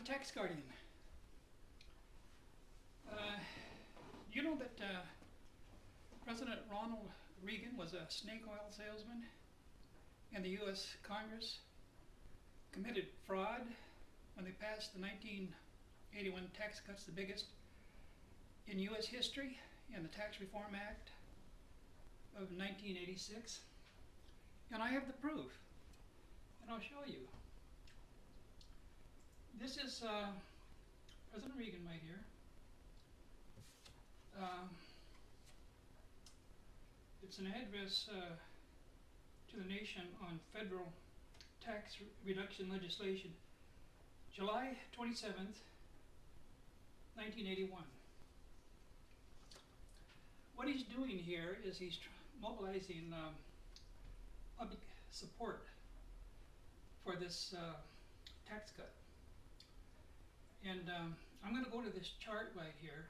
the tax guardian. You know that President Ronald Reagan was a snake oil salesman, and the U.S. Congress committed fraud when they passed the 1981 tax cuts, the biggest in U.S. history, and the Tax Reform Act of 1986. And I have the proof, and I'll show you. This is President Reagan right here. It's an address to the nation on federal tax reduction legislation, July 27th, 1981. What he's doing here is he's mobilizing public support for this tax cut. And I'm going to go to this chart right here.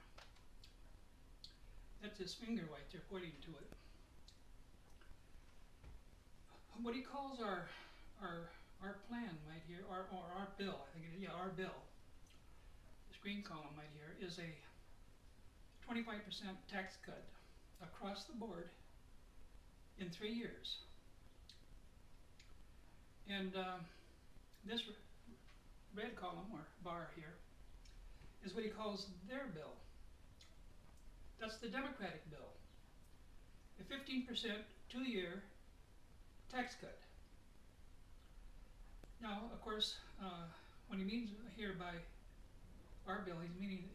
That's his finger right there pointing to it. What he calls our plan right here, or our bill, I think it is, yeah, our bill. This green column right here is a 25% tax cut across the board in 3 years. And this red column, or bar here, is what he calls their bill. That's the Democratic bill. A 15% 2-year tax cut. Now, of course, when he means here by our bill,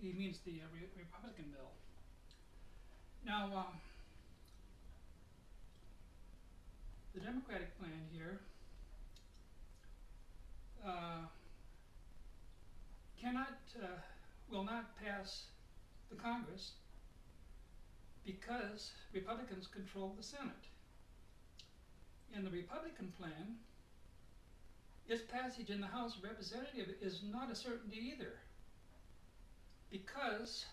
he means the Republican bill. Now, the Democratic plan here will not pass the Congress because Republicans control the Senate. In the Republican plan, its passage in the House of Representatives is not a certainty either, because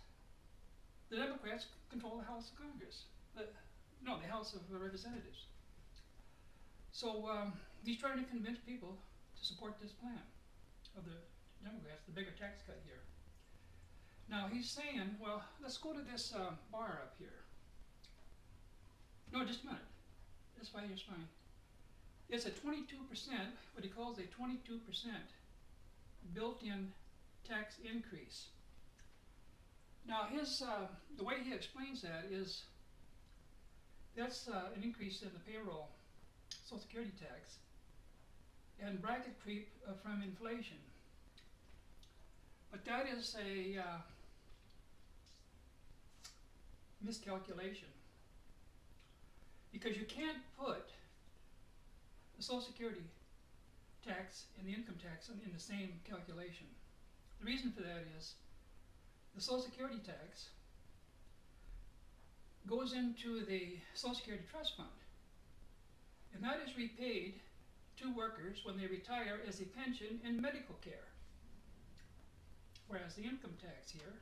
the Democrats control the House of Congress. The House of Representatives. So he's trying to convince people to support this plan of the Democrats, the bigger tax cut here. Now he's saying, well, let's go to this bar up here. No, just a minute. This right here's fine. It's a 22%, what he calls a 22% built-in tax increase. Now the way he explains that is that's an increase in the payroll, Social Security tax, and bracket creep from inflation. But that is a miscalculation, because you can't put the Social Security tax and the income tax in the same calculation. The reason for that is the Social Security tax goes into the Social Security Trust Fund, and that is repaid to workers when they retire as a pension and medical care. Whereas the income tax here,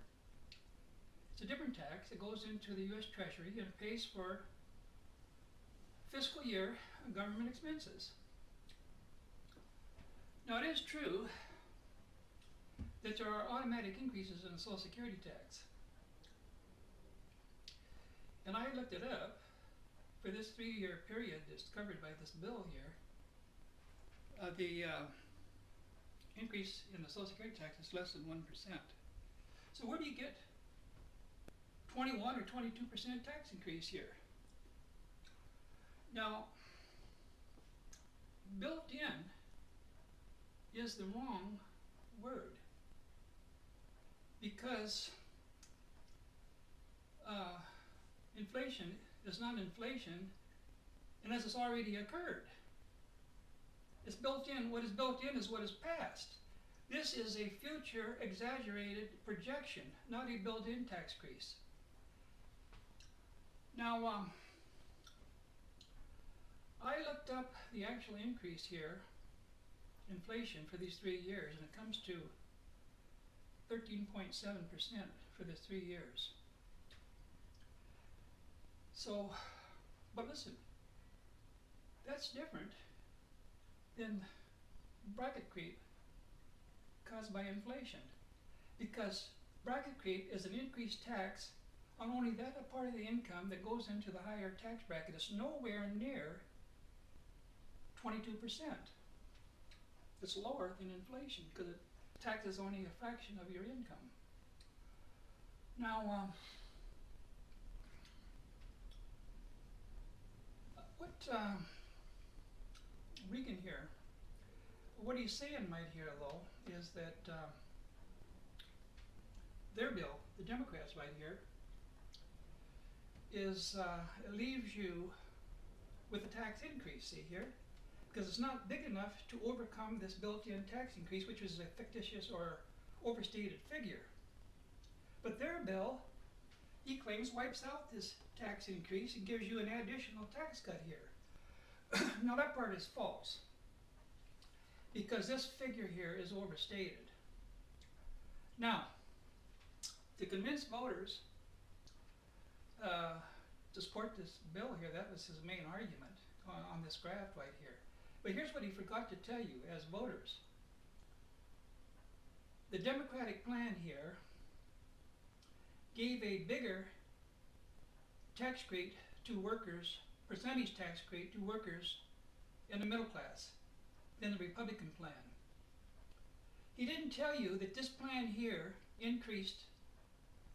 it's a different tax. It goes into the U.S. Treasury and it pays for fiscal year government expenses. Now it is true that there are automatic increases in the Social Security tax. And I looked it up for this 3-year period that's covered by this bill here. The increase in the Social Security tax is less than 1%. So where do you get 21 or 22% tax increase here? Now, built in is the wrong word, because inflation is not inflation unless it's already occurred. It's built in. What is built in is what is past. This is a future exaggerated projection, not a built-in tax increase. Now, I looked up the actual increase here, inflation, for these 3 years, and it comes to 13.7% for the 3 years. So, but listen, that's different than bracket creep caused by inflation. Because bracket creep is an increased tax on only that part of the income that goes into the higher tax bracket. It's nowhere near 22%. It's lower than inflation because tax is only a fraction of your income. Now, what Reagan here, what he's saying right here, though, is that their bill, the Democrats right here, is it leaves you with a tax increase, see here, because it's not big enough to overcome this built-in tax increase, which is a fictitious or overstated figure. But their bill, he claims, wipes out this tax increase and gives you an additional tax cut here. Now that part is false, because this figure here is overstated. Now, to convince voters to support this bill here, that was his main argument on this graph right here. But here's what he forgot to tell you as voters. The Democratic plan here gave a bigger tax rate to workers, percentage tax rate to workers in the middle class than the Republican plan. He didn't tell you that this plan here increased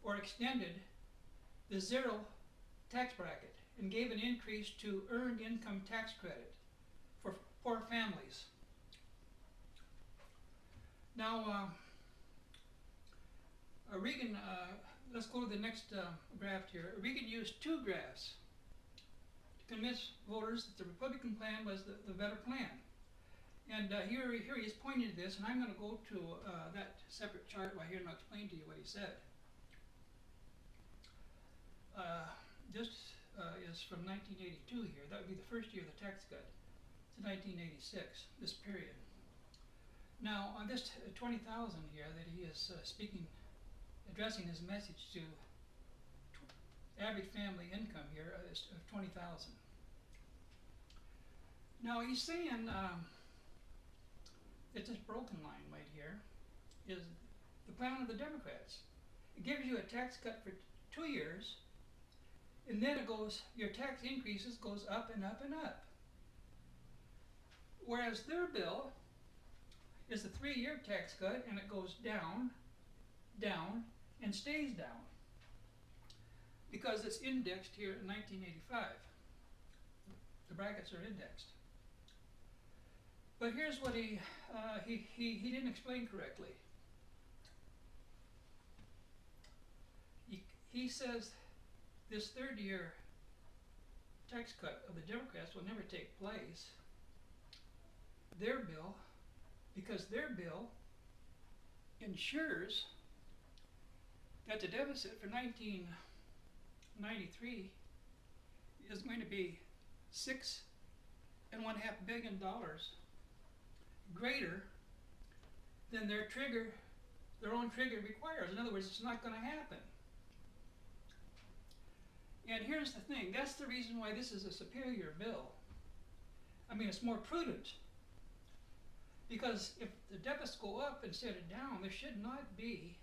or extended the zero tax bracket and gave an increase to earned income tax credit for poor families. Now, Reagan, let's go to the next graph here. Reagan used two graphs to convince voters that the Republican plan was the better plan. And here he is pointing to this, and I'm going to go to that separate chart right here and I'll explain to you what he said. This is from 1982 here. That would be the first year of the tax cut to 1986, this period. Now, on this 20,000 here that he is addressing his message to average family income here is of 20,000. Now he's saying that this broken line right here is the plan of the Democrats. It gives you a tax cut for 2 years, and then it goes, your tax increases goes up and up and up. Whereas their bill is a 3-year tax cut, and it goes down, down, and stays down because it's indexed here in 1985. The brackets are indexed. But here's what he didn't explain correctly. He says this 3rd-year tax cut of the Democrats will never take place. Their bill, because their bill ensures that the deficit for 1993 is going to be $6.5 billion greater than their own trigger requires. In other words, it's not going to happen. And here's the thing, that's the reason why this is a superior bill. I mean, it's more prudent. Because if the deficits go up instead of down, there should not be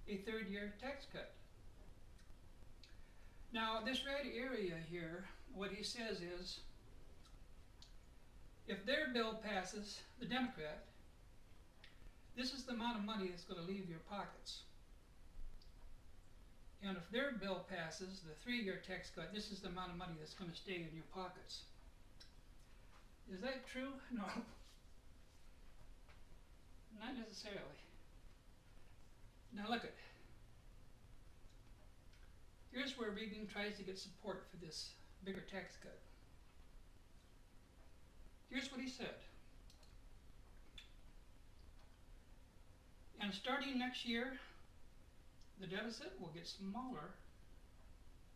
a 3rd-year tax cut. Now, this red area here, what he says is, if their bill passes, the Democrat, this is the amount of money that's going to leave your pockets. And if their bill passes, the 3-year tax cut, this is the amount of money that's going to stay in your pockets. Is that true? No. Not necessarily. Now look at, here's where Reagan tries to get support for this bigger tax cut. Here's what he said. And starting next year, the deficit will get smaller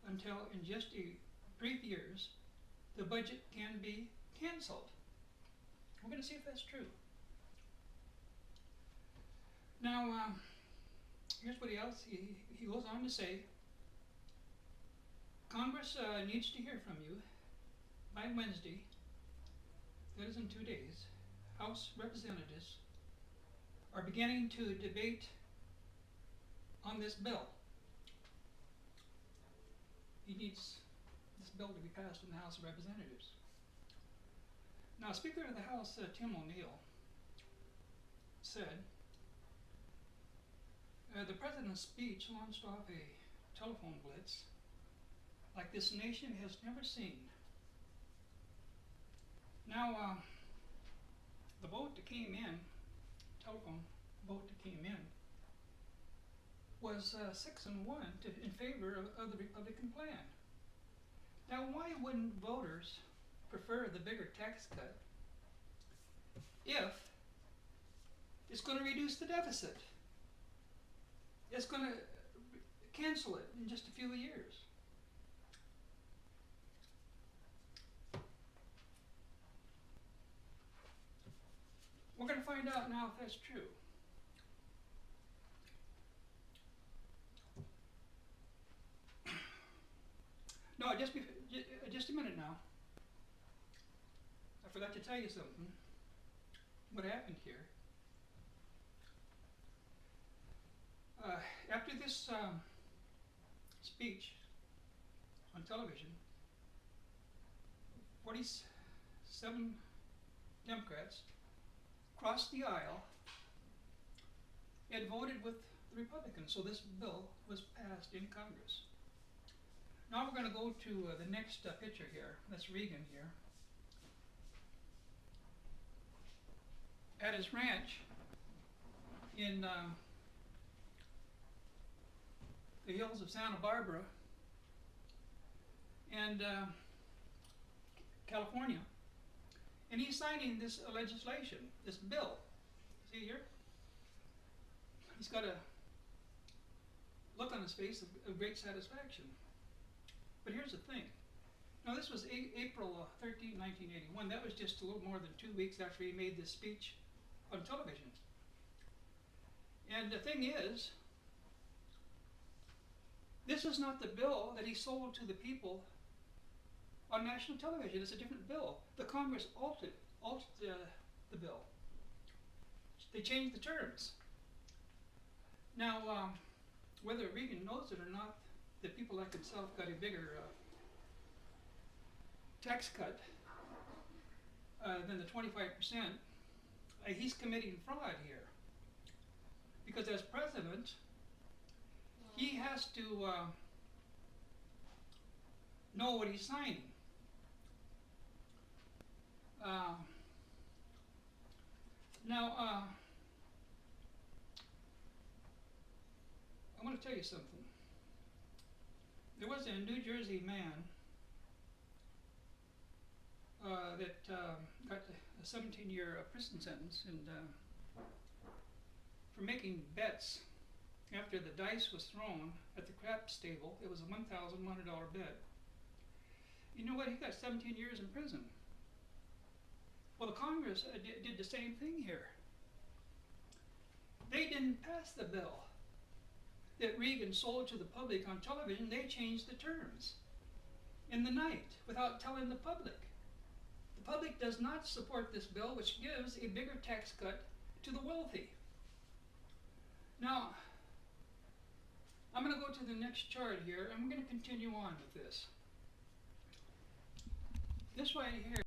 until in just a brief years, the budget can be canceled. We're going to see if that's true. Now, here's what else he goes on to say. Congress needs to hear from you by Wednesday, that is in 2 days. House representatives are beginning to debate on this bill. He needs this bill to be passed in the House of Representatives. Now, Speaker of the House, Tim O'Neill, said, the President's speech launched off a telephone blitz like this nation has never seen. Now, the vote that came in, telephone vote that came in, was 6-1 in favor of the Republican plan. Now, why wouldn't voters prefer the bigger tax cut if it's going to reduce the deficit? It's going to cancel it in just a few years. We're going to find out now if that's true. No, just a minute now. I forgot to tell you something. What happened here? After this speech on television, 47 Democrats crossed the aisle and voted with the Republicans, so this bill was passed in Congress. Now we're going to go to the next picture here. That's Reagan here. At his ranch in the hills of Santa Barbara and California. And he's signing this legislation, this bill. See here? He's got a look on his face of great satisfaction. But here's the thing. Now, this was April 13, 1981. That was just a little more than 2 weeks after he made this speech on television. And the thing is, this is not the bill that he sold to the people on national television. It's a different bill. The Congress altered the bill. They changed the terms. Now, whether Reagan knows it or not, the people like himself got a bigger tax cut than the 25%. He's committing fraud here. Because as president, he has to know what he's signing. Now, I want to tell you something. There was a New Jersey man that got a 17-year prison sentence and for making bets after the dice was thrown at the craps table. It was a $1,100 bet. You know what? He got 17 years in prison. Well, the Congress did the same thing here. They didn't pass the bill that Reagan sold to the public on television. They changed the terms in the night without telling the public. The public does not support this bill, which gives a bigger tax cut to the wealthy. Now, I'm going to go to the next chart here, and we're going to continue on with this. This right here